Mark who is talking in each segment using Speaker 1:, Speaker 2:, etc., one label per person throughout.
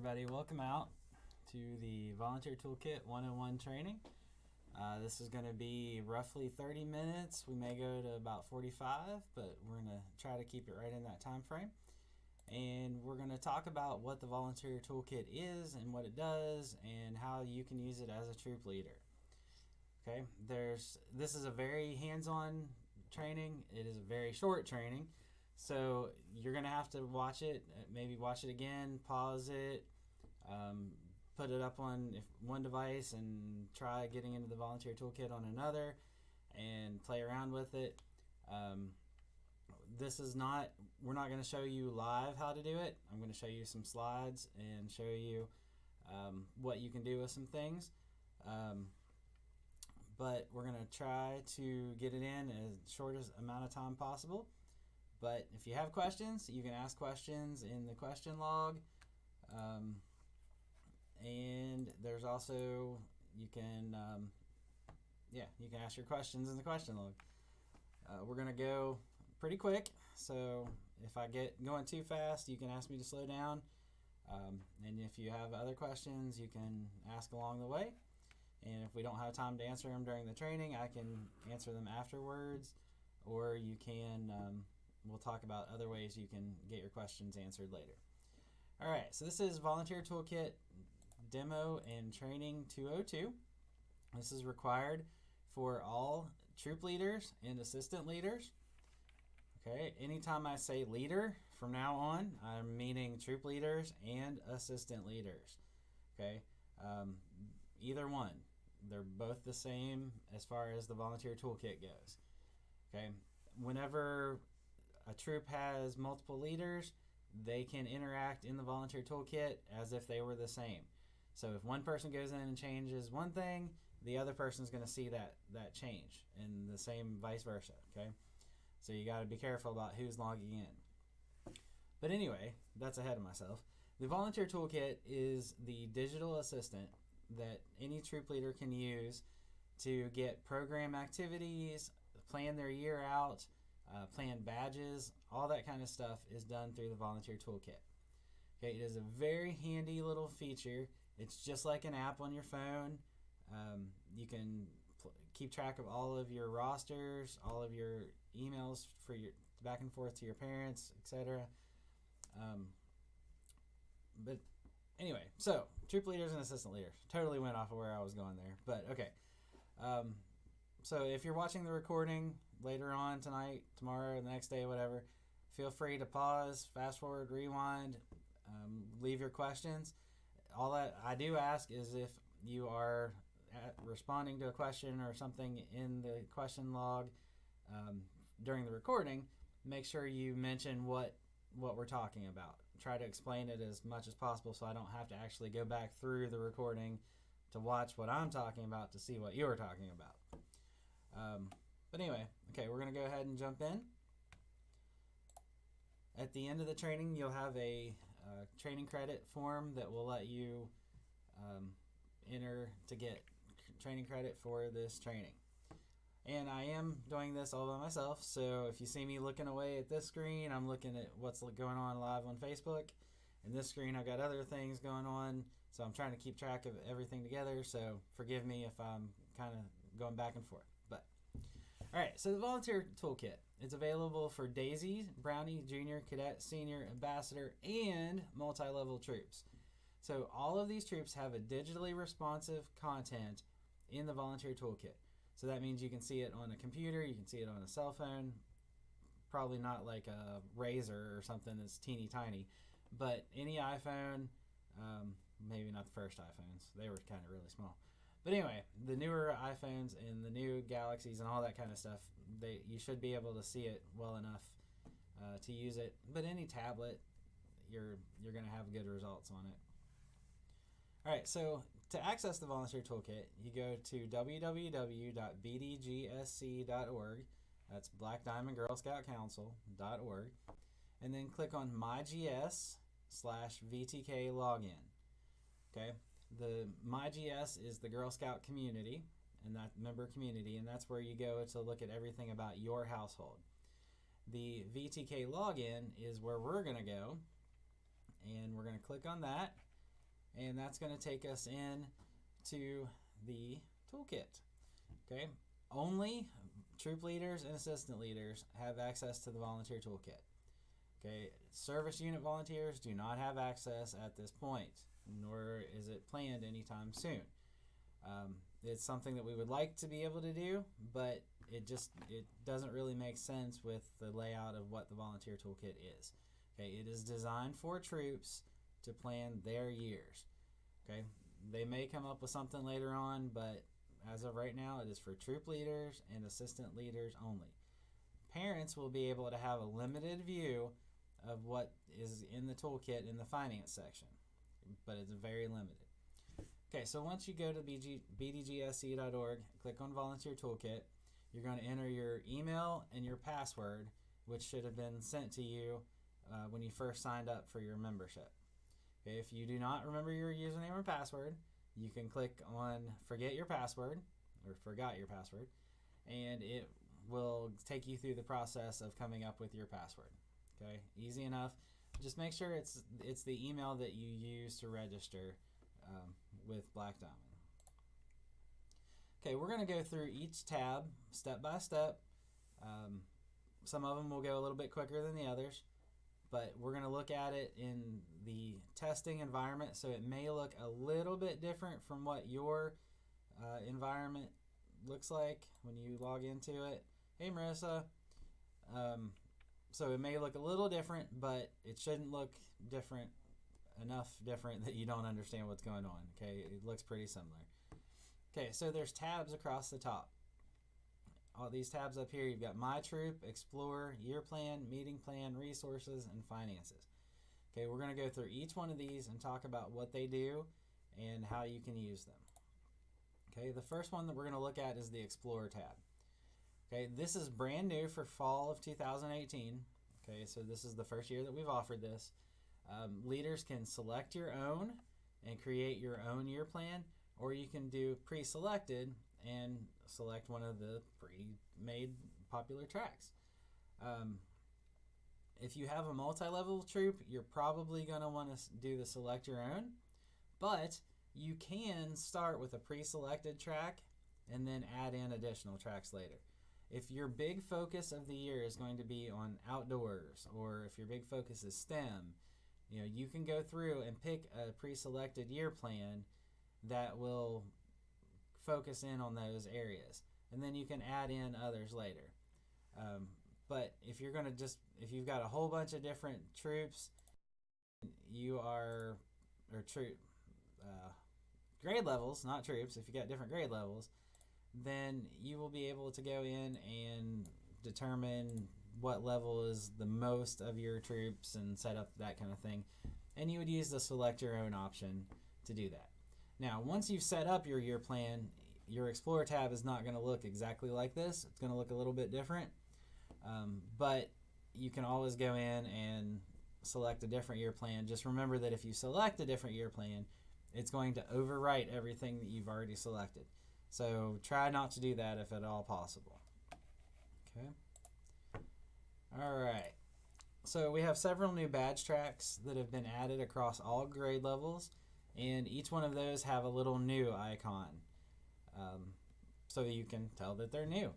Speaker 1: everybody, welcome out to the Volunteer Toolkit 101 training. This is going to be roughly 30 minutes. We may go to about 45, but we're going to try to keep it right in that time frame. And we're going to talk about what the Volunteer Toolkit is and what it does and how you can use it as a troop leader. Okay, this is a very hands-on training. It is a very short training. So you're going to have to watch it, maybe watch it again, pause it, put it up on one device and try getting into the Volunteer Toolkit on another and play around with it. We're not going to show you live how to do it. I'm going to show you some slides and show you what you can do with some things. But we're going to try to get it in as short as amount of time possible. But if you have questions, you can ask questions in the question log. And there's also, you can ask your questions in the question log. We're going to go pretty quick. So if I get going too fast, you can ask me to slow down. And if you have other questions, you can ask along the way. And if we don't have time to answer them during the training, I can answer them afterwards. Or you can... we'll talk about other ways you can get your questions answered later. All right, so this is Volunteer Toolkit Demo and Training 202. This is required for all troop leaders and assistant leaders. Okay, anytime I say leader from now on, I'm meaning troop leaders and assistant leaders. Okay, either one. They're both the same as far as the Volunteer Toolkit goes. Okay, whenever a troop has multiple leaders, they can interact in the Volunteer Toolkit as if they were the same. So if one person goes in and changes one thing, the other person is going to see that change, and the same vice versa. Okay, so you got to be careful about who's logging in. But anyway, that's ahead of myself. The Volunteer Toolkit is the digital assistant that any troop leader can use to get program activities, plan their year out, plan badges, all that kind of stuff is done through the Volunteer Toolkit. Okay, it is a very handy little feature. It's just like an app on your phone. You can keep track of all of your rosters, all of your emails for your back and forth to your parents, etc. But anyway, so troop leaders and assistant leaders. Totally went off of where I was going there, but okay. So if you're watching the recording later on tonight, tomorrow, the next day, whatever, feel free to pause, fast forward, rewind, leave your questions. All that I do ask is if you are responding to a question or something in the question log during the recording, make sure you mention what we're talking about. Try to explain it as much as possible so I don't have to actually go back through the recording to watch what I'm talking about to see what you're talking about. But anyway, okay, we're going to go ahead and jump in. At the end of the training, you'll have a training credit form that will let you enter to get training credit for this training. And I am doing this all by myself, so if you see me looking away at this screen, I'm looking at what's going on live on Facebook. And this screen, I've got other things going on, so I'm trying to keep track of everything together, so forgive me if I'm kind of going back and forth. All right, so the Volunteer Toolkit, it's available for Daisy, Brownie, Junior, Cadet, Senior, Ambassador, and multi-level troops. So all of these troops have a digitally responsive content in the Volunteer Toolkit. So that means you can see it on a computer, you can see it on a cell phone, probably not like a Razor or something that's teeny tiny, but any iPhone, maybe not the first iPhones, they were kind of really small. But anyway, the newer iPhones and the new Galaxies and all that kind of stuff, you should be able to see it well enough to use it. But any tablet, you're going to have good results on it. All right, so to access the Volunteer Toolkit, you go to www.bdgsc.org. That's Black Diamond Girl Scout Council.org. And then click on MyGS/VTK Login. Okay. The MyGS is the Girl Scout community and that member community, and that's where you go to look at everything about your household. The VTK login is where we're going to go, and we're going to click on that, and that's going to take us in to the toolkit. Okay, only troop leaders and assistant leaders have access to the volunteer toolkit. Okay, service unit volunteers do not have access at this point, nor is it planned anytime soon. It's something that we would like to be able to do, but it doesn't really make sense with the layout of what the volunteer toolkit is. Okay, it is designed for troops to plan their years. Okay, they may come up with something later on, but as of right now, it is for troop leaders and assistant leaders only. Parents will be able to have a limited view of what is in the toolkit in the finance section, but it's very limited. Okay, so once you go to bdgsc.org, click on Volunteer Toolkit, you're going to enter your email and your password, which should have been sent to you when you first signed up for your membership. Okay, if you do not remember your username or password, you can click on Forget Your Password, or Forgot Your Password, and it will take you through the process of coming up with your password. Okay, easy enough. Just make sure it's the email that you use to register with Black Diamond. Okay, we're going to go through each tab step by step. Some of them will go a little bit quicker than the others, but we're going to look at it in the testing environment, so it may look a little bit different from what your environment looks like when you log into it. Hey, Marissa. So it may look a little different, but it shouldn't look enough different that you don't understand what's going on. Okay, it looks pretty similar. Okay, so there's tabs across the top. All these tabs up here, you've got My Troop, Explore, Year Plan, Meeting Plan, Resources, and Finances. Okay, we're going to go through each one of these and talk about what they do and how you can use them. Okay, the first one that we're going to look at is the Explore tab. Okay, this is brand new for fall of 2018. Okay, so this is the first year that we've offered this. Leaders can select your own and create your own year plan, or you can do pre-selected and select one of the pre-made popular tracks. If you have a multi-level troop, you're probably going to want to do the select your own, but you can start with a pre-selected track and then add in additional tracks later. If your big focus of the year is going to be on outdoors, or if your big focus is STEM, you can go through and pick a pre-selected year plan that will focus in on those areas, and then you can add in others later. But if you're going to if you've got a whole bunch of different troops, grade levels, not troops, if you got different grade levels, then you will be able to go in and determine what level is the most of your troops and set up that kind of thing. And you would use the select your own option to do that. Now, once you've set up your year plan, your Explore tab is not going to look exactly like this. It's going to look a little bit different. But you can always go in and select a different year plan. Just remember that if you select a different year plan, it's going to overwrite everything that you've already selected. So try not to do that if at all possible. Okay. All right. So we have several new badge tracks that have been added across all grade levels, and each one of those have a little new icon, so you can tell that they're new.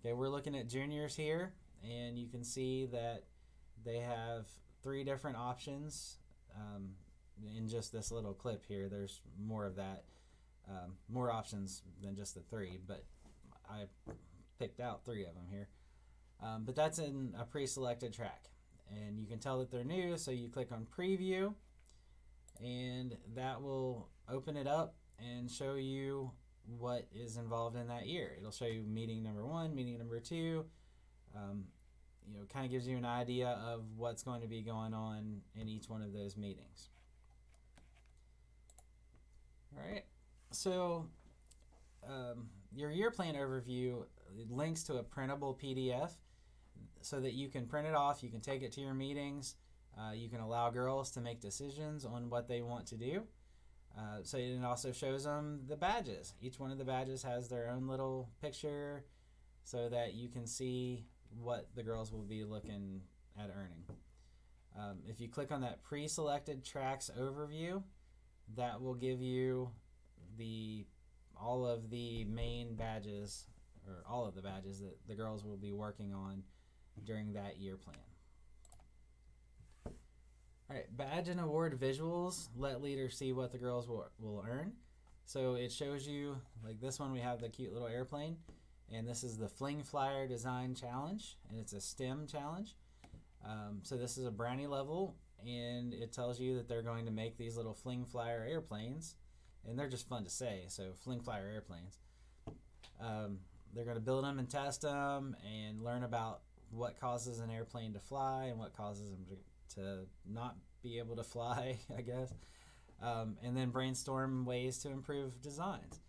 Speaker 1: Okay, we're looking at juniors here, and you can see that they have 3 different options in just this little clip here. There's more of that. More options than just the 3, but I picked out 3 of them here. But that's in a pre-selected track, and you can tell that they're new, so you click on Preview, and that will open it up and show you what is involved in that year. It'll show you meeting number 1, meeting number 2. Kind of gives you an idea of what's going to be going on in each one of those meetings. All right. So your year plan overview links to a printable PDF so that you can print it off, you can take it to your meetings, you can allow girls to make decisions on what they want to do. So it also shows them the badges. Each one of the badges has their own little picture so that you can see what the girls will be looking at earning. If you click on that pre-selected tracks overview, that will give you all of the main badges, or all of the badges that the girls will be working on during that year plan. All right, badge and award visuals let leaders see what the girls will earn. So it shows you, like this one, we have the cute little airplane, and this is the Fling Flyer Design Challenge, and it's a STEM challenge. So this is a brownie level, and it tells you that they're going to make these little Fling Flyer airplanes, and they're just fun to say, so Fling Flyer airplanes. They're going to build them and test them and learn about what causes an airplane to fly and what causes them to not be able to fly, I guess. And then brainstorm ways to improve designs.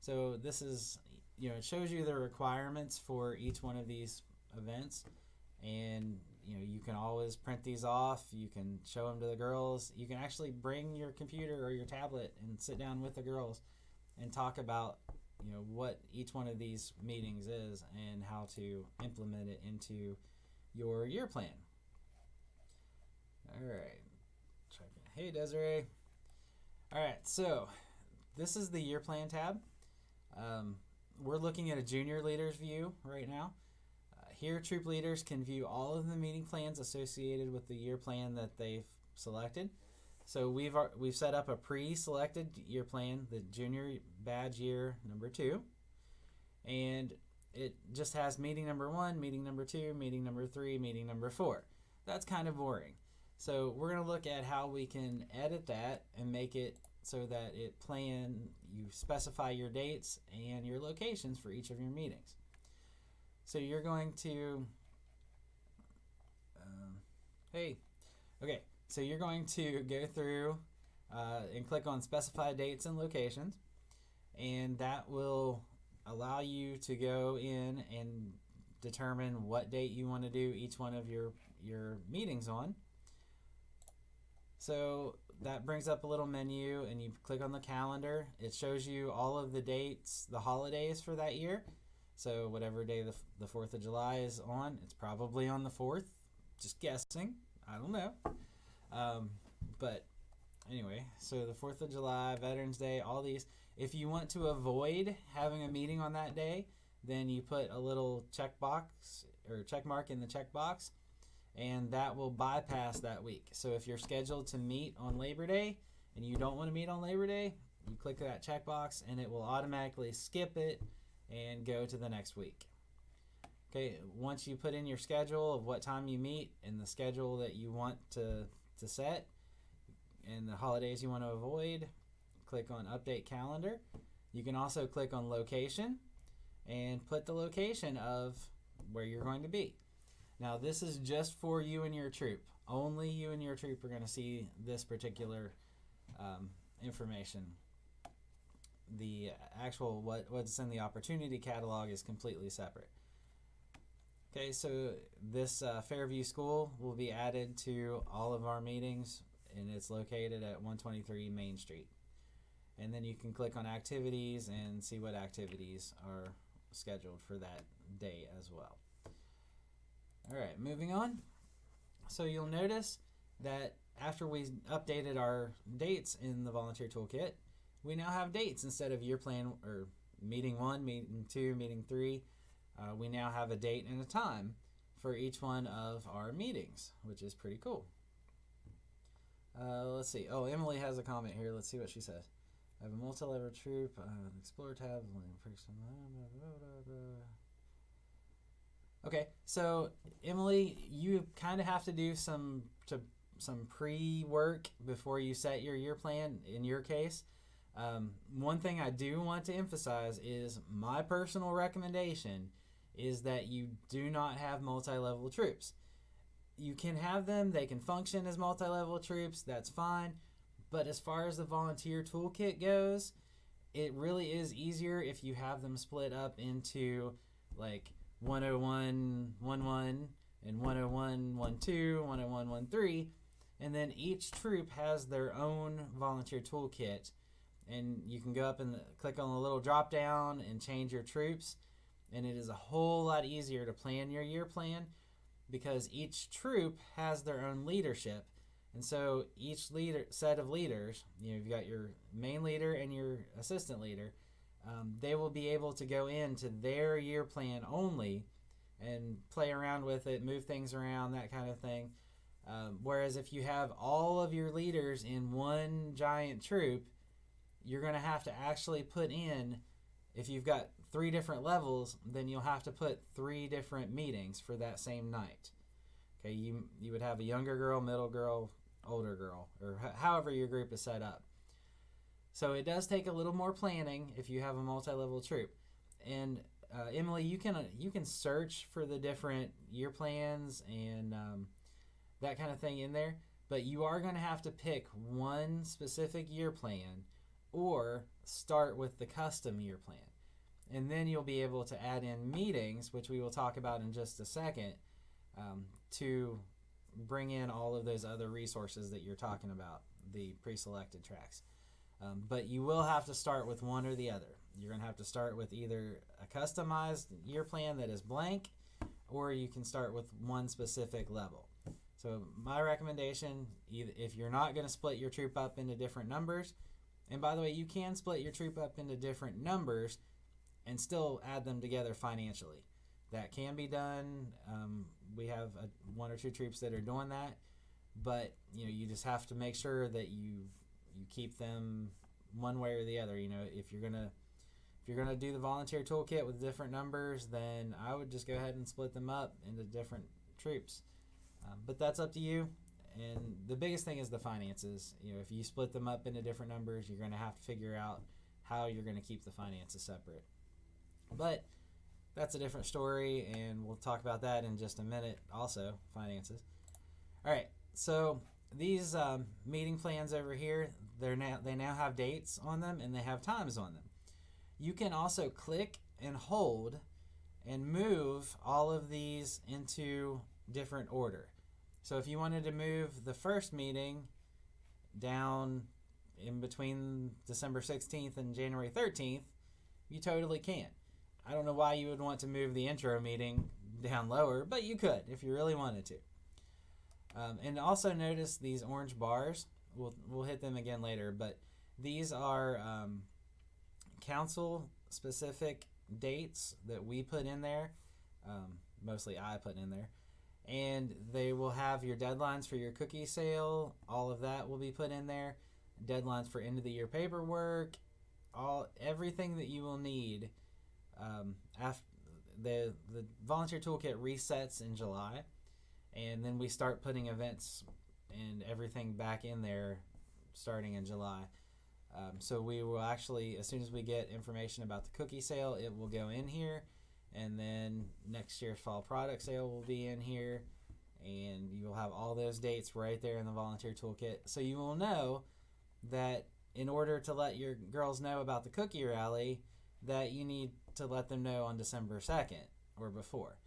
Speaker 1: So this is, it shows you the requirements for each one of these events, and you can always print these off. You can show them to the girls. You can actually bring your computer or your tablet and sit down with the girls and talk about what each one of these meetings is and how to implement it into your year plan. All right. Hey, Desiree. All right, so this is the year plan tab. We're looking at a junior leaders view right now. Here, troop leaders can view all of the meeting plans associated with the year plan that they've selected. So we've set up a pre-selected year plan, the junior badge year number 2, and it just has meeting number 1, meeting number 2, meeting number 3, meeting number 4. That's kind of boring. So we're going to look at how we can edit that and make it so that you specify your dates and your locations for each of your meetings. So you're going to, so you're going to go through and click on specify dates and locations, and that will allow you to go in and determine what date you want to do each one of your meetings on. So that brings up a little menu, and you click on the calendar. It shows you all of the dates, the holidays for that year. So whatever day the 4th of July is on, it's probably on the 4th. Just guessing. I don't know. But anyway, so the 4th of July, Veterans Day, all these. If you want to avoid having a meeting on that day, then you put a little check mark in the checkbox, and that will bypass that week. So if you're scheduled to meet on Labor Day and you don't want to meet on Labor Day, you click that checkbox and it will automatically skip it and go to the next week. Okay, once you put in your schedule of what time you meet and the schedule that you want to set and the holidays you want to avoid, click on Update Calendar. You can also click on Location and put the location of where you're going to be. Now this is just for you and your troop. Only you and your troop are going to see this particular information. The actual what's in the opportunity catalog is completely separate. Okay, so this Fairview School will be added to all of our meetings, and it's located at 123 Main Street. And then you can click on activities and see what activities are scheduled for that day as well. All right, moving on. So you'll notice that after we updated our dates in the Volunteer Toolkit, we now have dates instead of year plan or meeting 1, meeting 2, meeting 3. We now have a date and a time for each one of our meetings, which is pretty cool. Let's see. Oh, Emily has a comment here. Let's see what she says. I have a multi-level troop, Explorer tab. Okay, so Emily, you kind of have to do some pre-work before you set your year plan in your case. One thing I do want to emphasize is my personal recommendation is that you do not have multi-level troops. You can have them, they can function as multi-level troops, that's fine. But as far as the Volunteer Toolkit goes, it really is easier if you have them split up into like 101-1-1 and 101-1-2, 101-1-3, and then each troop has their own Volunteer Toolkit, and you can go up and click on the little drop down and change your troops, and it is a whole lot easier to plan your year plan because each troop has their own leadership, And so each set of leaders, you've got your main leader and your assistant leader, they will be able to go into their year plan only and play around with it, move things around, that kind of thing. Whereas if you have all of your leaders in one giant troop, you're going to have to actually put in, if you've got 3 different levels, then you'll have to put 3 different meetings for that same night. Okay, you would have a younger girl, middle girl, older girl, or however your group is set up. So it does take a little more planning if you have a multi-level troop. And Emily, you can search for the different year plans and that kind of thing in there, but you are going to have to pick one specific year plan or start with the custom year plan. And then you'll be able to add in meetings, which we will talk about in just a second, to bring in all of those other resources that you're talking about, the pre-selected tracks. But you will have to start with one or the other. You're going to have to start with either a customized year plan that is blank, or you can start with one specific level. So my recommendation, if you're not going to split your troop up into different numbers, and by the way, you can split your troop up into different numbers and still add them together financially. That can be done. We have 1 or 2 troops that are doing that, but you just have to make sure that you keep them one way or the other. If you're gonna do the volunteer toolkit with different numbers, then I would just go ahead and split them up into different troops. But that's up to you. And the biggest thing is the finances. If you split them up into different numbers, you're going to have to figure out how you're going to keep the finances separate. But that's a different story, and we'll talk about that in just a minute also, finances. All right, so these meeting plans over here, they now have dates on them and they have times on them. You can also click and hold and move all of these into different order. So if you wanted to move the first meeting down in between December 16th and January 13th, you totally can. I don't know why you would want to move the intro meeting down lower, but you could if you really wanted to. And also notice these orange bars. We'll hit them again later, but these are council-specific dates that we put in there. Mostly I put in there. And they will have your deadlines for your cookie sale. All of that will be put in there. Deadlines for end of the year paperwork. Everything that you will need. After the Volunteer Toolkit resets in July, and then we start putting events and everything back in there starting in July. So we will actually, as soon as we get information about the cookie sale, it will go in here. And then next year's fall product sale will be in here, and you will have all those dates right there in the Volunteer Toolkit. So you will know that in order to let your girls know about the cookie rally, that you need to let them know on December 2nd or before.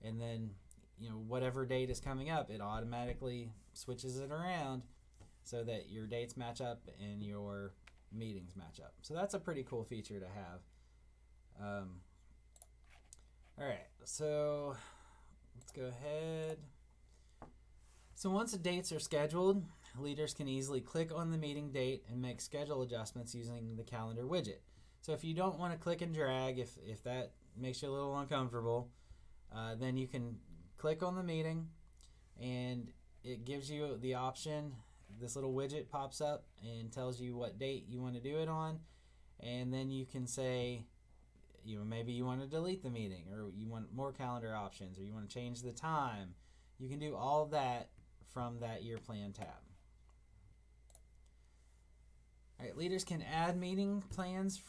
Speaker 1: And then, whatever date is coming up, it automatically switches it around so that your dates match up and your meetings match up. So that's a pretty cool feature to have. All right, so let's go ahead. So once the dates are scheduled, leaders can easily click on the meeting date and make schedule adjustments using the calendar widget. So if you don't want to click and drag, if that makes you a little uncomfortable, then you can click on the meeting and it gives you the option. This little widget pops up and tells you what date you want to do it on, and then you can say, maybe you want to delete the meeting, or you want more calendar options, or you want to change the time. You can do all of that from that year plan tab. All right, leaders can add meeting plans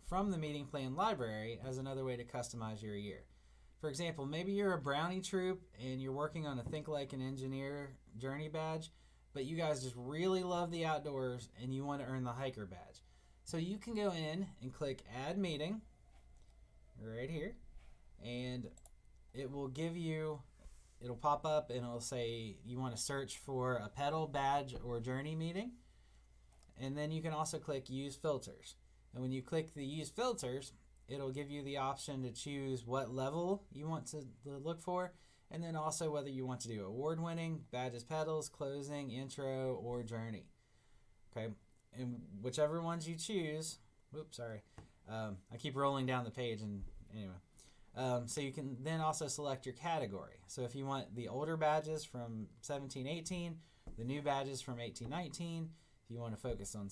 Speaker 1: from the meeting plan library as another way to customize your year. For example, maybe you're a Brownie troop and you're working on a Think Like an Engineer Journey badge, but you guys just really love the outdoors and you want to earn the Hiker badge. So you can go in and click Add Meeting right here, and it will give you, it'll pop up and it'll say you want to search for a pedal, badge, or journey meeting. And then you can also click Use Filters. And when you click the Use Filters, it'll give you the option to choose what level you want to look for, And then also whether you want to do award-winning, badges, pedals, closing, intro, or journey. Okay, and whichever ones you choose, whoops, sorry, I keep rolling down the page, and anyway. So you can then also select your category. So if you want the older badges from 1718, the new badges from 1819, if you want to focus on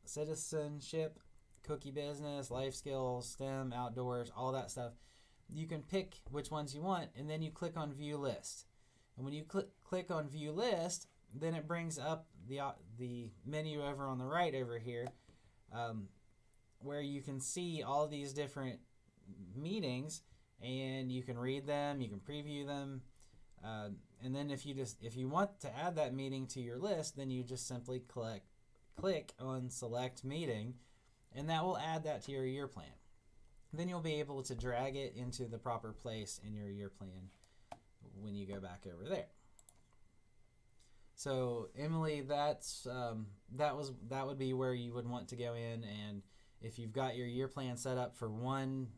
Speaker 1: citizenship, cookie business, life skills, STEM, outdoors, all that stuff, you can pick which ones you want, and then you click on View List. And when you click on View List, then it brings up the menu over on the right over here, where you can see all these different meetings, and you can read them, you can preview them, and then if you want to add that meeting to your list, then you just simply click on Select Meeting, and that will add that to your year plan. Then you'll be able to drag it into the proper place in your year plan when you go back over there. So Emily, that would be where you would want to go in, and if you've got your year plan set up for one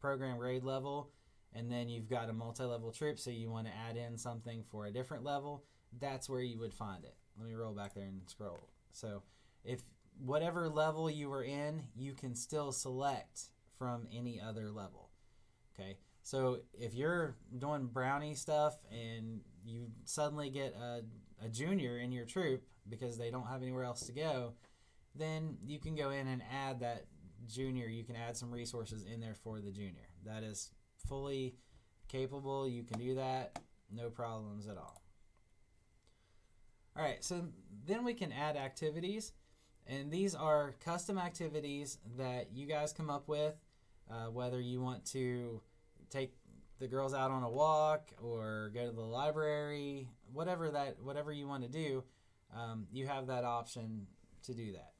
Speaker 1: program grade level, and then you've got a multi-level troop, so you want to add in something for a different level, that's where you would find it. Let me roll back there and scroll. So if whatever level you were in, you can still select from any other level. Okay, so if you're doing brownie stuff and you suddenly get a junior in your troop because they don't have anywhere else to go, then you can go in and add that junior. You can add some resources in there for the junior. That is fully capable. You can do that, no problems at all. All right, so then we can add activities, and these are custom activities that you guys come up with, whether you want to take the girls out on a walk or go to the library, whatever you want to do, you have that option to do that.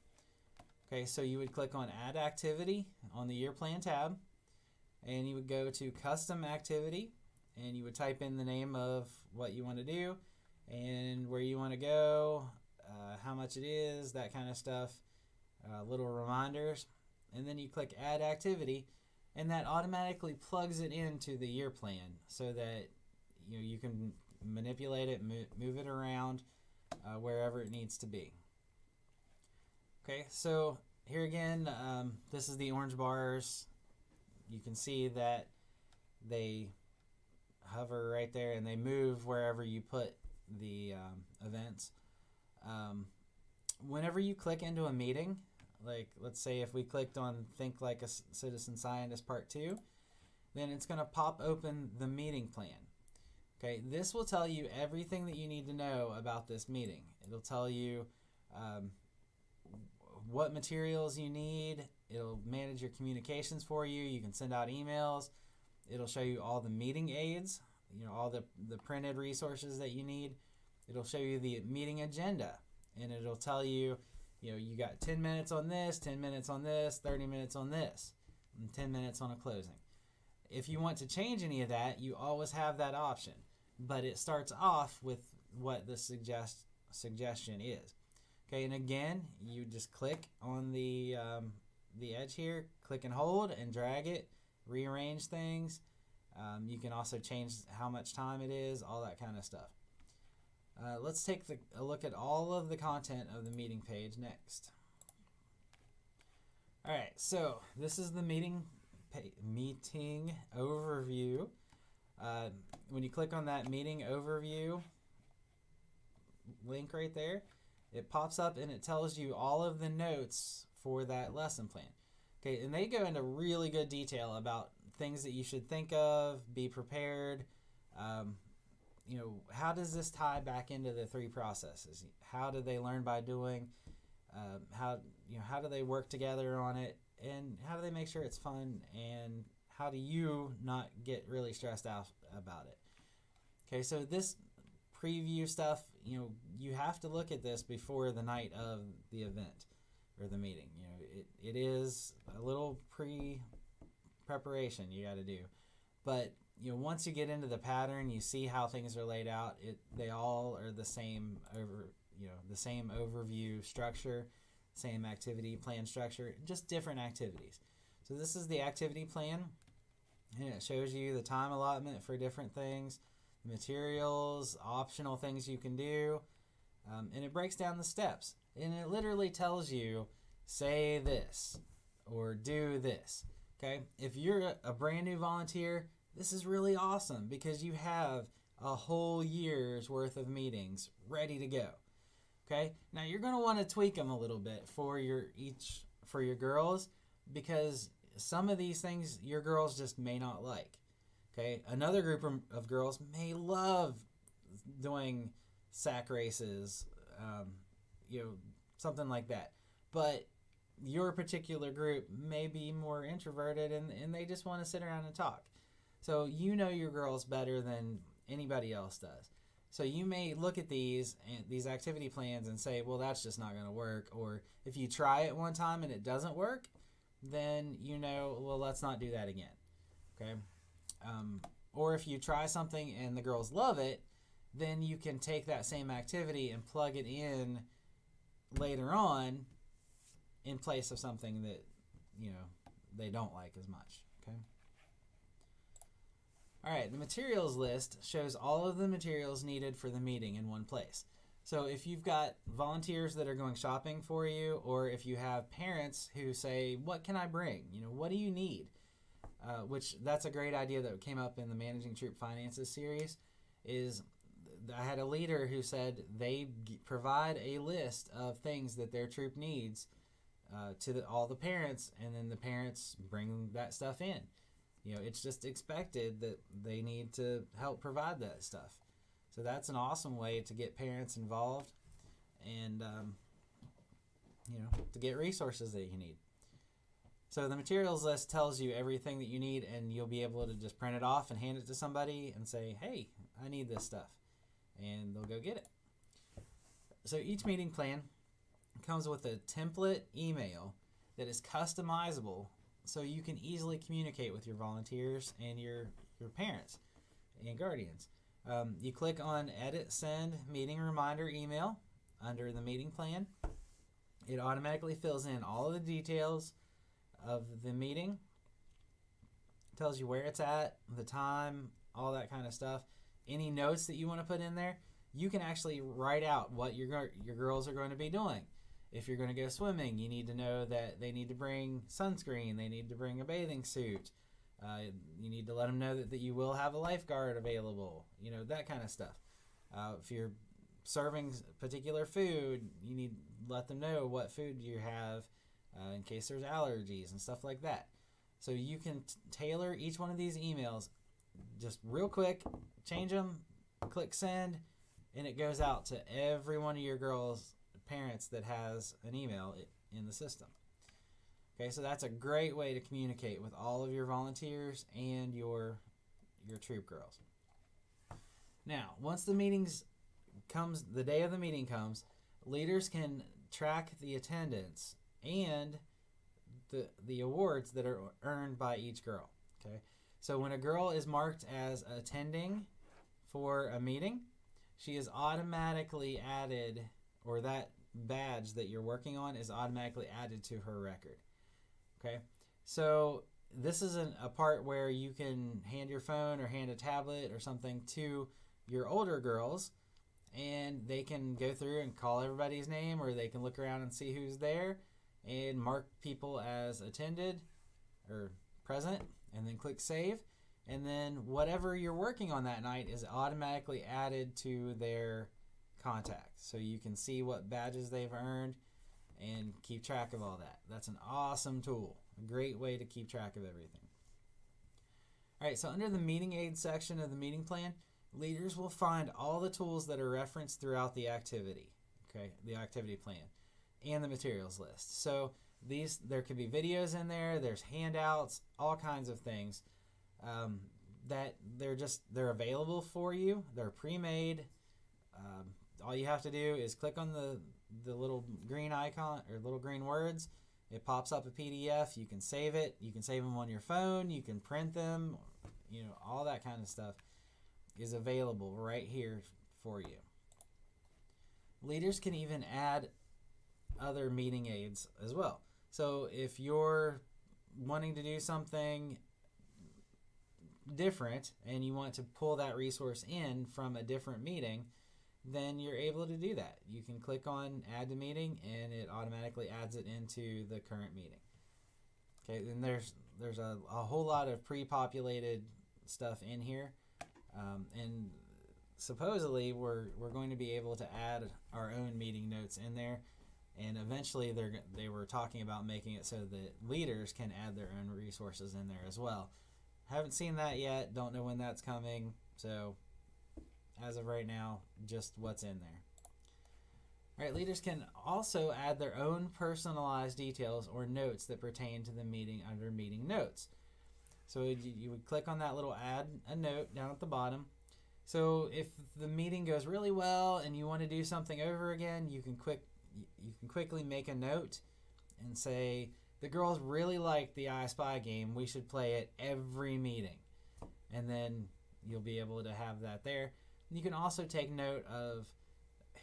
Speaker 1: Okay, so you would click on Add Activity on the Year Plan tab, and you would go to Custom Activity, and you would type in the name of what you want to do and where you want to go, how much it is, that kind of stuff, little reminders, and then you click Add Activity, and that automatically plugs it into the year plan so that you can manipulate it, move it around wherever it needs to be. Okay, so here again, this is the orange bars. You can see that they hover right there and they move wherever you put the events. Whenever you click into a meeting, like let's say if we clicked on Think Like a Citizen Scientist Part 2, then it's going to pop open the meeting plan. Okay, this will tell you everything that you need to know about this meeting. It'll tell you what materials you need. It'll manage your communications for you. You can send out emails. It'll show you all the meeting aids, all the printed resources that you need. It'll show you the meeting agenda, and it'll tell you, you got 10 minutes on this, 10 minutes on this, 30 minutes on this, and 10 minutes on a closing. If you want to change any of that, you always have that option, but it starts off with what the suggestion is. Okay, and again, you just click on the edge here, click and hold and drag it, rearrange things. You can also change how much time it is, all that kind of stuff. Let's take a look at all of the content of the meeting page next. All right, so this is the meeting overview. When you click on that meeting overview link right there, it pops up and it tells you all of the notes for that lesson plan. Okay, and they go into really good detail about things that you should think of, be prepared. How does this tie back into the 3 processes? How do they learn by doing? How do they work together on it? And how do they make sure it's fun? And how do you not get really stressed out about it? Okay, so this preview stuff, you have to look at this before the night of the event or the meeting. It is a little pre-preparation you got to do, but once you get into the pattern, you see how things are laid out. They all are the same the same overview structure, same activity plan structure, just different activities. So this is the activity plan, and it shows you the time allotment for different things. materials, optional things you can do, and it breaks down the steps. And it literally tells you, say this or do this. Okay, if you're a brand new volunteer, this is really awesome because you have a whole year's worth of meetings ready to go. Okay, now you're going to want to tweak them a little bit for your girls, because some of these things your girls just may not like. Okay, another group of girls may love doing sack races, something like that. But your particular group may be more introverted and they just want to sit around and talk. So you know your girls better than anybody else does. So you may look at these activity plans and say, well, that's just not going to work. Or if you try it one time and it doesn't work, then well, let's not do that again. Okay. Or if you try something and the girls love it, then you can take that same activity and plug it in later on in place of something that they don't like as much. Okay. All right, the materials list shows all of the materials needed for the meeting in one place. So if you've got volunteers that are going shopping for you, or if you have parents who say, what can I bring? What do you need? Which that's a great idea that came up in the Managing Troop Finances series. I had a leader who said they provide a list of things that their troop needs to all the parents, and then the parents bring that stuff in. It's just expected that they need to help provide that stuff. So that's an awesome way to get parents involved and, to get resources that you need. So the materials list tells you everything that you need, and you'll be able to just print it off and hand it to somebody and say, hey, I need this stuff. And they'll go get it. So each meeting plan comes with a template email that is customizable, so you can easily communicate with your volunteers and your parents and guardians. You click on Edit Send Meeting Reminder Email under the meeting plan. It automatically fills in all of the details of the meeting, tells you where it's at, the time, all that kind of stuff. Any notes that you want to put in there, you can actually write out what your girls are going to be doing. If you're going to go swimming, you need to know that they need to bring sunscreen, they need to bring a bathing suit. You need to let them know that you will have a lifeguard available, that kind of stuff. If you're serving particular food, you need to let them know what food you have in case there's allergies and stuff like that. So you can tailor each one of these emails just real quick, change them, click send, and it goes out to every one of your girls' parents that has an email in the system. Okay, so that's a great way to communicate with all of your volunteers and your troop girls. Now, once the day of the meeting comes, leaders can track the attendance and the awards that are earned by each girl. Okay, so when a girl is marked as attending for a meeting, she is automatically added, or that badge that you're working on is automatically added to her record. Okay, so this is a part where you can hand your phone or hand a tablet or something to your older girls, and they can go through and call everybody's name, or they can look around and see who's there and mark people as attended or present, and then click save. And then whatever you're working on that night is automatically added to their contacts. So you can see what badges they've earned and keep track of all that. That's an awesome tool. A great way to keep track of everything. All right, so under the meeting aid section of the meeting plan, leaders will find all the tools that are referenced throughout the activity, okay, the activity plan, and the materials list. So there could be videos in there, there's handouts, all kinds of things that they're available for you. They're pre-made. All you have to do is click on the little green icon or little green words. It pops up a PDF. You can save it. You can save them on your phone. You can print them. All that kind of stuff is available right here for you. Leaders can even add other meeting aids as well. So if you're wanting to do something different and you want to pull that resource in from a different meeting, then you're able to do that. You can click on add to meeting and it automatically adds it into the current meeting. Okay, then there's a whole lot of pre-populated stuff in here, and supposedly we're going to be able to add our own meeting notes in there, and eventually they were talking about making it so that leaders can add their own resources in there as well. Haven't seen that yet, don't know when that's coming, so as of right now, just what's in there. All right, leaders can also add their own personalized details or notes that pertain to the meeting under meeting notes. So you would click on that little add a note down at the bottom. So if the meeting goes really well and you want to do something over again, you can quickly make a note and say, the girls really like the I Spy game, we should play it every meeting. And then you'll be able to have that there. You can also take note of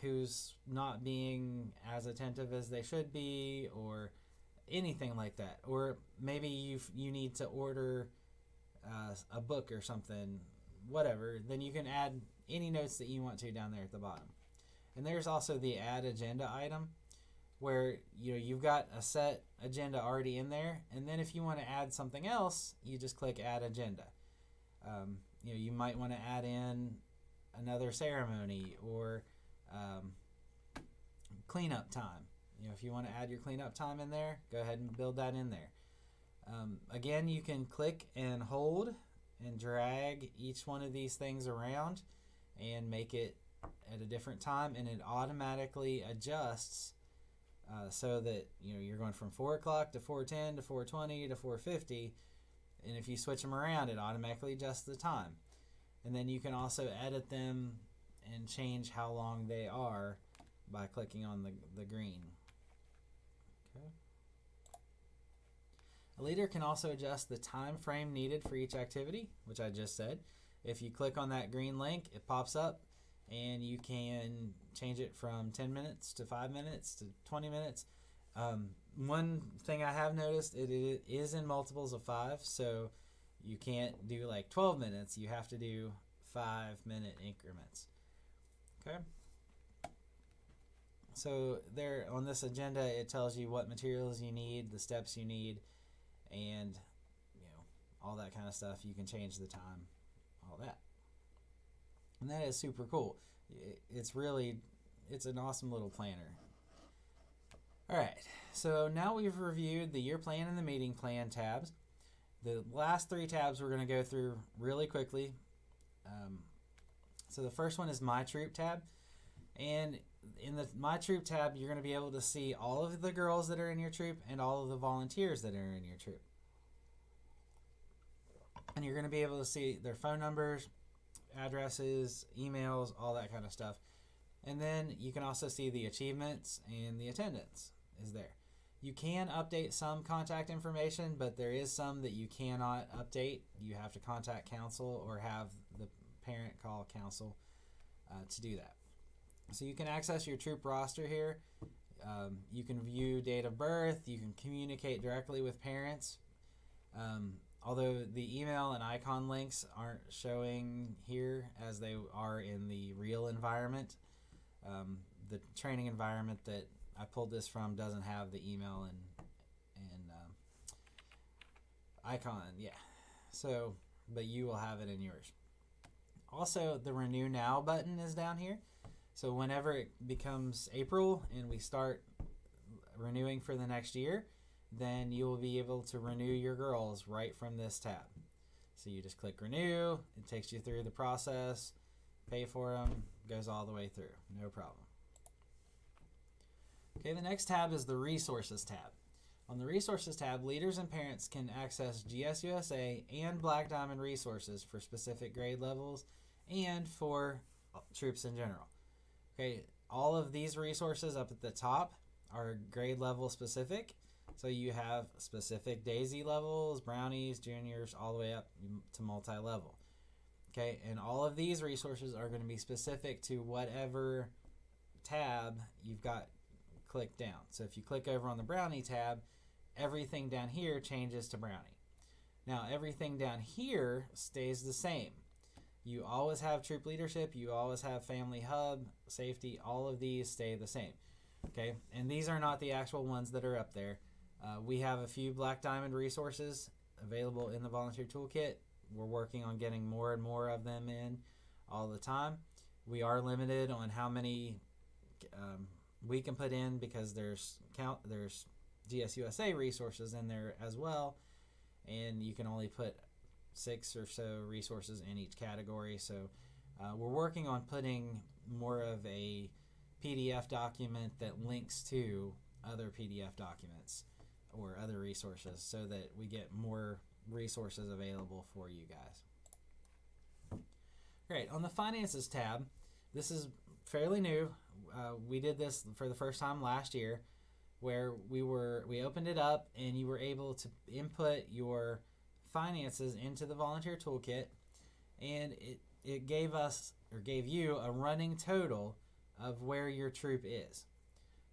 Speaker 1: who's not being as attentive as they should be, or anything like that. Or maybe you need to order a book or something, whatever. Then you can add any notes that you want to down there at the bottom. And there's also the add agenda item, where you've got a set agenda already in there, and then if you want to add something else, you just click add agenda. You might want to add in another ceremony or cleanup time. If you want to add your cleanup time in there, go ahead and build that in there. Again, you can click and hold and drag each one of these things around and make it at a different time, and it automatically adjusts so that you're going from 4 o'clock to 4:10 to 4:20 to 4:50, and if you switch them around, it automatically adjusts the time. And then you can also edit them and change how long they are by clicking on the green. Okay. A leader can also adjust the time frame needed for each activity, which I just said. If you click on that green link, it pops up, and you can change it from 10 minutes to 5 minutes to 20 minutes. One thing I have noticed, it is in multiples of 5, so you can't do like 12 minutes. You have to do 5-minute increments. Okay. So there on this agenda, it tells you what materials you need, the steps you need, and all that kind of stuff. You can change the time, all that. And that is super cool. It's an awesome little planner. All right, so now we've reviewed the year plan and the meeting plan tabs. The last 3 tabs we're going to go through really quickly. So the first one is My Troop tab. And in the My Troop tab, you're going to be able to see all of the girls that are in your troop and all of the volunteers that are in your troop. And you're going to be able to see their phone numbers, addresses, emails, all that kind of stuff. And then you can also see the achievements, and the attendance is there. You can update some contact information, but there is some that you cannot update. You have to contact council or have the parent call council to do that. So you can access your troop roster here. You can view date of birth. You can communicate directly with parents. Although the email and icon links aren't showing here as they are in the real environment. The training environment that I pulled this from doesn't have the email and icon, yeah. So, but you will have it in yours. Also, the Renew Now button is down here. So whenever it becomes April and we start renewing for the next year, then you will be able to renew your girls right from this tab. So you just click renew, it takes you through the process, pay for them, goes all the way through, no problem. Okay, the next tab is the resources tab. On the resources tab, leaders and parents can access GSUSA and Black Diamond resources for specific grade levels and for troops in general. Okay, all of these resources up at the top are grade level specific. So you have specific Daisy levels, Brownies, Juniors, all the way up to multi-level. Okay, and all of these resources are going to be specific to whatever tab you've got clicked down. So if you click over on the Brownie tab, everything down here changes to Brownie. Now everything down here stays the same. You always have troop leadership, you always have family hub, safety, all of these stay the same. Okay, and these are not the actual ones that are up there. We have a few Black Diamond resources available in the Volunteer Toolkit. We're working on getting more and more of them in all the time. We are limited on how many we can put in because there's GSUSA resources in there as well, and you can only put 6 or so resources in each category. So we're working on putting more of a PDF document that links to other PDF documents or other resources so that we get more resources available for you guys. Great. On the Finances tab, this is fairly new. We did this for the first time last year, where we opened it up and you were able to input your finances into the Volunteer Toolkit, and it gave us, or gave you, a running total of where your troop is.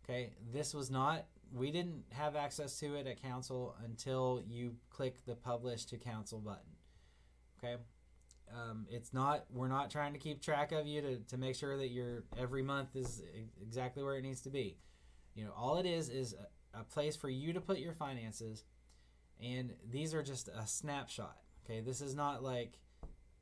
Speaker 1: Okay, this was not, we didn't have access to it at council until you click the publish to council button. Okay, it's not, we're not trying to keep track of you to make sure that your every month is exactly where it needs to be. You know, all it is a place for you to put your finances, and these are just a snapshot. Okay, this is not like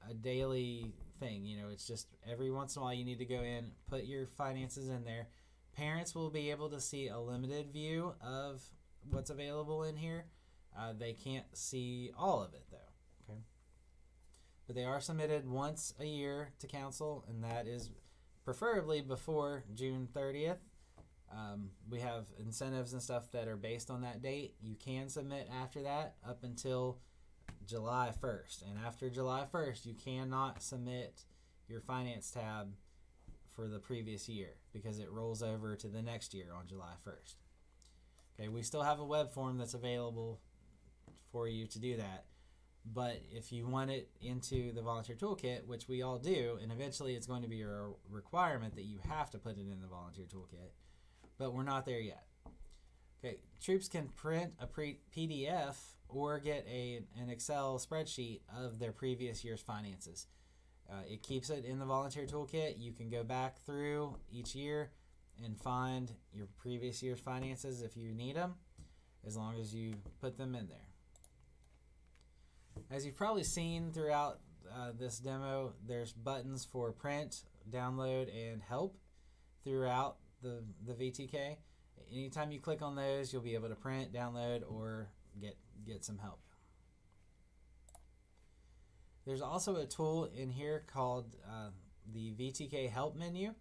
Speaker 1: a daily thing. You know, it's just every once in a while you need to go in, put your finances in there. Parents will be able to see a limited view of what's available in here. They can't see all of it though. Okay, but they are submitted once a year to council, and that is preferably before June 30th. We have incentives and stuff that are based on that date. You can submit after that up until July 1st. And after July 1st, you cannot submit your finance tab for the previous year because it rolls over to the next year on July 1st. Okay, we still have a web form that's available for you to do that. But if you want it into the Volunteer Toolkit, which we all do, and eventually it's going to be a requirement that you have to put it in the Volunteer Toolkit, but we're not there yet. Okay, troops can print a PDF or get an Excel spreadsheet of their previous year's finances. It keeps it in the Volunteer Toolkit. You can go back through each year and find your previous year's finances if you need them, as long as you put them in there. As you've probably seen throughout this demo, there's buttons for print, download, and help throughout the VTK. Anytime you click on those, you'll be able to print, download, or get some help. There's also a tool in here called the VTK help menu,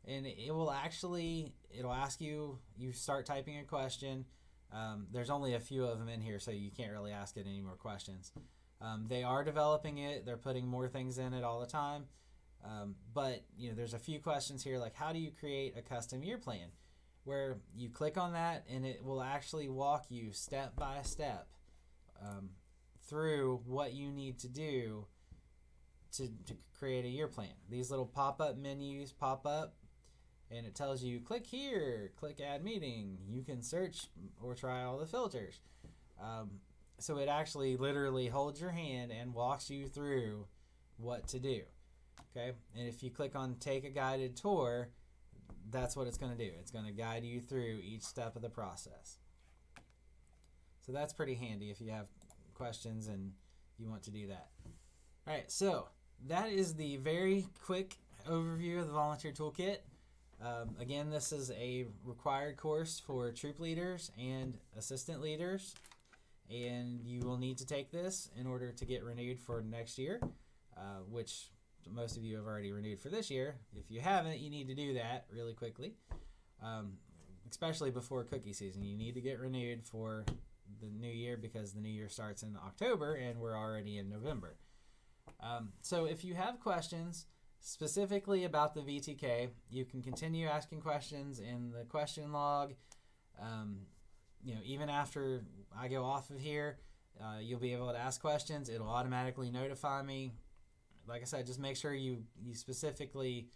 Speaker 1: and it'll ask you, you start typing a question. There's only a few of them in here, so you can't really ask it any more questions. They are developing it. They're putting more things in it all the time. But you know, there's a few questions here like, how do you create a custom year plan? Where you click on that and it will actually walk you step by step through what you need to do to create a year plan. These little pop-up menus pop up and it tells you, click here, click add meeting. You can search or try all the filters. So it actually literally holds your hand and walks you through what to do. Okay, and if you click on take a guided tour, that's what it's going to do. It's going to guide you through each step of the process. So that's pretty handy if you have questions and you want to do that. All right, so that is the very quick overview of the Volunteer Toolkit. Again, this is a required course for troop leaders and assistant leaders, and you will need to take this in order to get renewed for next year, which most of you have already renewed for this year. If you haven't, you need to do that really quickly, especially before cookie season. You need to get renewed for the new year because the new year starts in October and we're already in November. So if you have questions specifically about the VTK, you can continue asking questions in the question log. You know, even after I go off of here, you'll be able to ask questions. It'll automatically notify me. Like I said, just make sure you specifically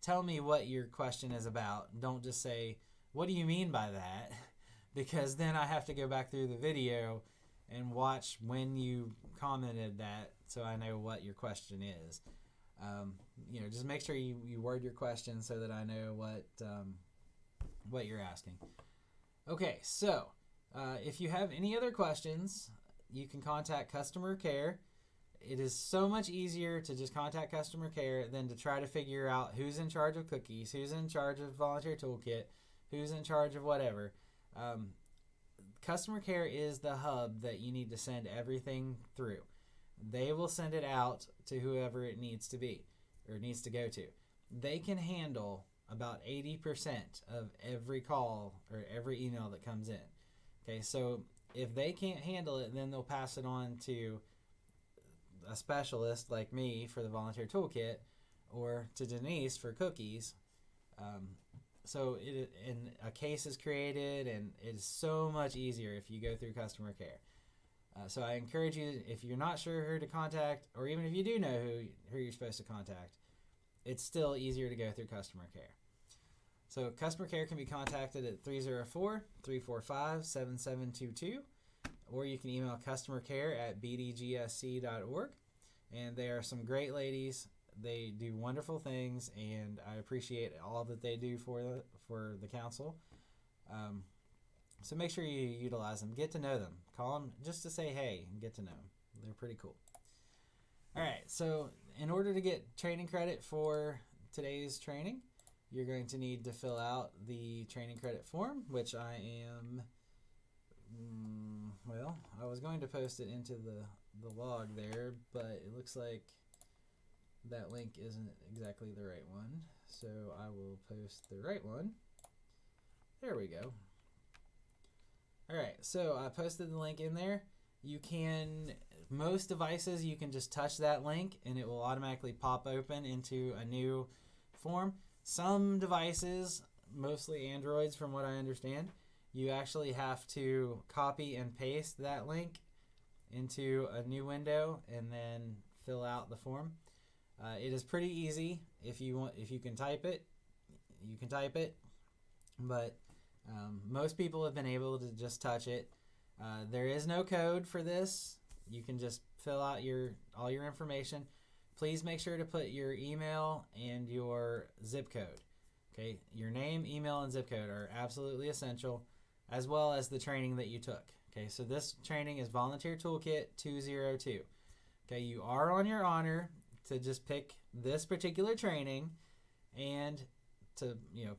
Speaker 1: tell me what your question is about. Don't just say, what do you mean by that? Because then I have to go back through the video and watch when you commented that, so I know what your question is. Just make sure you word your question so that I know what you're asking. Okay, so if you have any other questions, you can contact customer care. It is so much easier to just contact customer care than to try to figure out who's in charge of cookies, who's in charge of Volunteer Toolkit, who's in charge of whatever. Customer care is the hub that you need to send everything through. They will send it out to whoever it needs to be or needs to go to. They can handle about 80% of every call or every email that comes in. Okay, so if they can't handle it, then they'll pass it on to a specialist like me for the Volunteer Toolkit, or to Denise for cookies. And a case is created, and it's so much easier if you go through customer care. So I encourage you, if you're not sure who to contact, or even if you do know who you're supposed to contact, it's still easier to go through customer care. So customer care can be contacted at 304-345-7722, or you can email customercare@bdgsc.org. And they are some great ladies. They do wonderful things, and I appreciate all that they do for the council. So make sure you utilize them. Get to know them. Call them just to say hey and get to know them. They're pretty cool. All right, so in order to get training credit for today's training, you're going to need to fill out the training credit form, which I am, I was going to post it into the log there, but it looks like that link isn't exactly the right one. So I will post the right one. There we go. All right, so I posted the link in there. Most devices, you can just touch that link and it will automatically pop open into a new form. Some devices, mostly Androids from what I understand, you actually have to copy and paste that link into a new window and then fill out the form. It is pretty easy. If you can type it, you can type it, but most people have been able to just touch it. There is no code for this. You can just fill out all your information. Please make sure to put your email and your zip code. Okay, your name, email, and zip code are absolutely essential, as well as the training that you took. Okay, so this training is Volunteer Toolkit 202. Okay, you are on your honor to just pick this particular training and to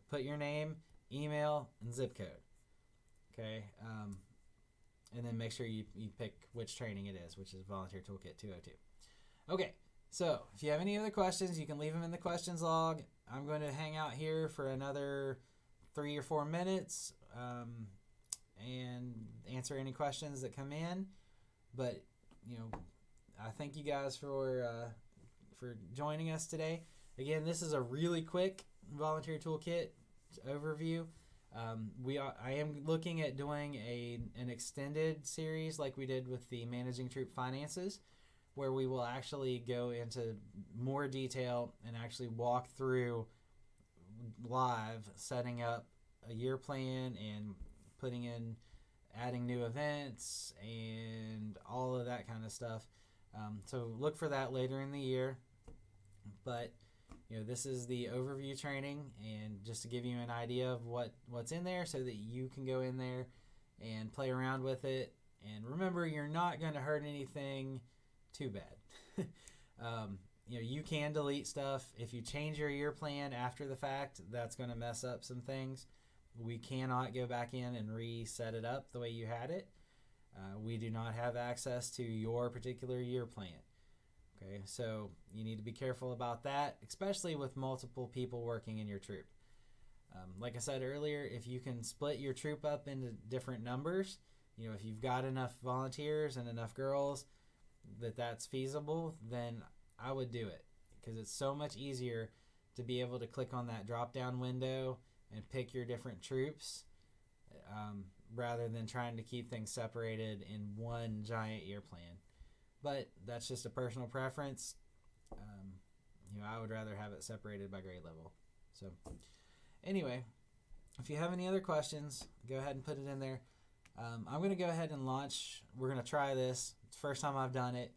Speaker 1: put your name, email, and zip code. Okay, and then make sure you pick which training it is, which is Volunteer Toolkit 202. Okay, so if you have any other questions, you can leave them in the questions log. I'm going to hang out here for another 3 or 4 minutes and answer any questions that come in. But I thank you guys for joining us today. Again, this is a really quick Volunteer Toolkit overview. I am looking at doing an extended series like we did with the Managing Troop Finances, where we will actually go into more detail and actually walk through live setting up a year plan and adding new events and all of that kind of stuff. So look for that later in the year. But this is the overview training, and just to give you an idea of what's in there so that you can go in there and play around with it. And remember, you're not going to hurt anything too bad. You can delete stuff. If you change your year plan after the fact, that's going to mess up some things. We cannot go back in and reset it up the way you had it. We do not have access to your particular year plan. Okay, so you need to be careful about that, especially with multiple people working in your troop. Like I said earlier, if you can split your troop up into different numbers, if you've got enough volunteers and enough girls that's feasible, then I would do it, because it's so much easier to be able to click on that drop-down window and pick your different troops rather than trying to keep things separated in one giant year plan. But that's just a personal preference. I would rather have it separated by grade level. So anyway, if you have any other questions, go ahead and put it in there. I'm going to go ahead and launch. We're going to try this. It's the first time I've done it.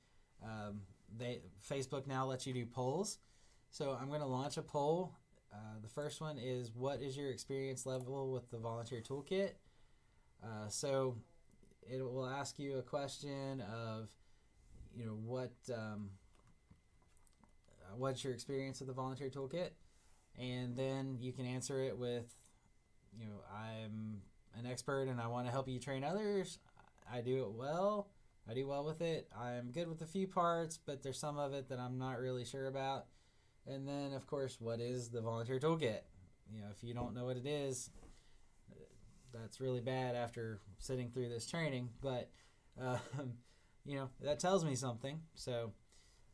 Speaker 1: Facebook now lets you do polls. So I'm going to launch a poll. The first one is, what is your experience level with the Volunteer Toolkit? So it will ask you a question of, what's your experience with the Volunteer Toolkit? And then you can answer it with, I'm an expert and I want to help you train others. I do it well. I do well with it. I'm good with a few parts, but there's some of it that I'm not really sure about. And then, of course, what is the Volunteer Toolkit? If you don't know what it is, that's really bad after sitting through this training. But, that tells me something. So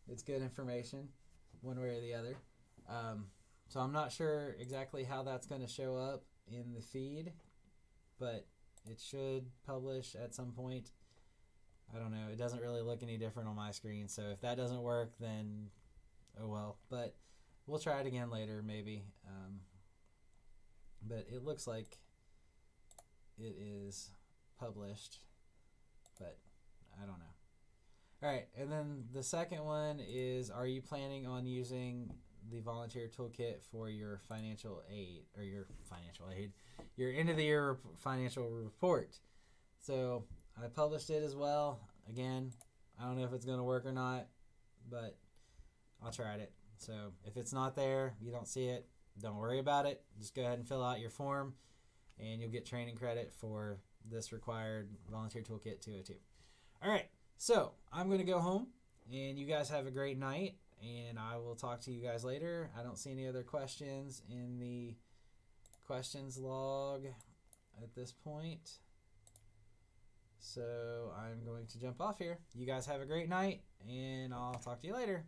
Speaker 1: it's good information one way or the other. So I'm not sure exactly how that's going to show up in the feed, but it should publish at some point. I don't know. It doesn't really look any different on my screen. So if that doesn't work, then oh well. But we'll try it again later, maybe. But it looks like it is published, but I don't know. All right, and then the second one is, are you planning on using the Volunteer Toolkit for your financial aid, or your end of the year financial report? So I published it as well. Again, I don't know if it's going to work or not, but I'll try it. So if it's not there, you don't see it, don't worry about it. Just go ahead and fill out your form, and you'll get training credit for this required Volunteer Toolkit 202. All right, so I'm going to go home, and you guys have a great night, and I will talk to you guys later. I don't see any other questions in the questions log at this point. So I'm going to jump off here. You guys have a great night, and I'll talk to you later.